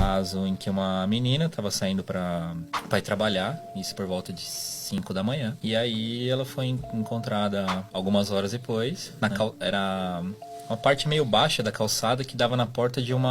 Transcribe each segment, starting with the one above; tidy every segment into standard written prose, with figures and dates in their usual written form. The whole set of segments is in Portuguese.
caso em que uma menina estava saindo para ir trabalhar, isso por volta de 5 da manhã. E aí ela foi encontrada algumas horas depois. Era uma parte meio baixa da calçada que dava na porta de um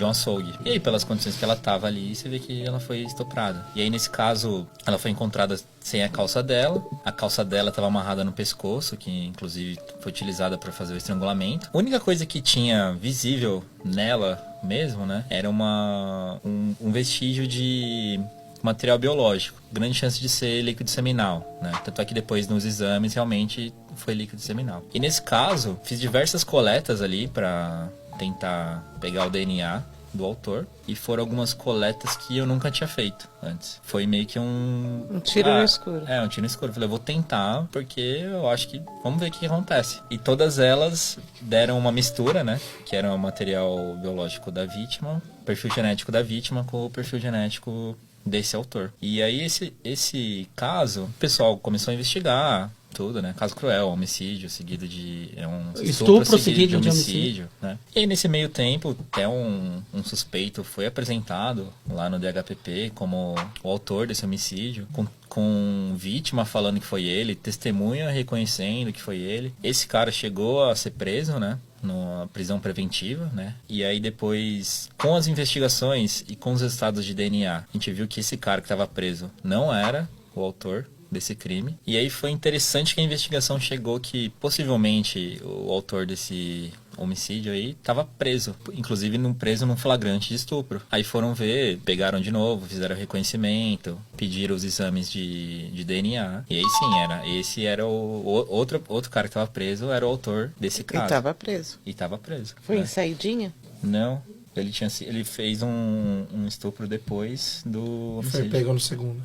açougue. E aí, pelas condições que ela tava ali, você vê que ela foi estuprada. E aí, nesse caso, ela foi encontrada sem a calça dela. A calça dela estava amarrada no pescoço, que inclusive foi utilizada para fazer o estrangulamento. A única coisa que tinha visível nela mesmo, né, era um vestígio de material biológico. Grande chance de ser líquido seminal, né? Tanto é que depois nos exames realmente foi líquido seminal. E nesse caso, fiz diversas coletas ali para tentar pegar o DNA do autor. E foram algumas coletas que eu nunca tinha feito antes. Foi meio que um tiro no escuro. Um tiro no escuro. Falei, eu vou tentar, porque eu acho que... Vamos ver o que acontece. E todas elas deram uma mistura, né? Que era o material biológico da vítima, o perfil genético da vítima com o perfil genético desse autor. E aí esse caso, o pessoal começou a investigar tudo, né? Caso cruel, homicídio seguido de... um estupro seguido de homicídio. Né? E aí, nesse meio tempo, até um suspeito foi apresentado lá no DHPP como o autor desse homicídio, com vítima falando que foi ele, testemunha reconhecendo que foi ele. Esse cara chegou a ser preso, né? Numa prisão preventiva, né? E aí depois, com as investigações e com os resultados de DNA, a gente viu que esse cara que estava preso não era o autor desse crime. E aí foi interessante que a investigação chegou que possivelmente o autor desse homicídio aí estava preso, inclusive preso num flagrante de estupro. Aí foram ver, pegaram de novo, fizeram reconhecimento, pediram os exames de DNA. E aí sim, esse era o outro cara que estava preso, era o autor desse caso. E estava preso. Foi né? em saidinha? Não. Ele fez um estupro depois do homicídio. Foi pego no segundo.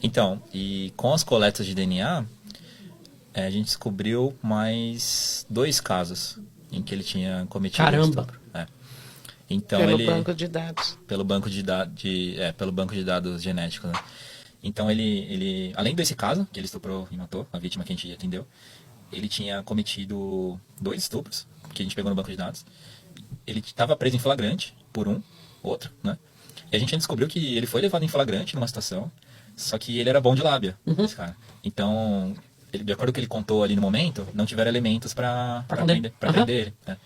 Então, e com as coletas de DNA, a gente descobriu mais 2 casos em que ele tinha cometido estupro. Então, pelo banco de dados. Pelo banco de dados genéticos, né? Então ele, além desse caso, que ele estuprou e matou a vítima que a gente atendeu, ele tinha cometido 2 estupros, que a gente pegou no banco de dados. Ele estava preso em flagrante por outro, né? E a gente descobriu que ele foi levado em flagrante numa situação, só que ele era bom de lábia, esse cara. Então, de acordo com o que ele contou ali no momento, não tiveram elementos para prender ele, né?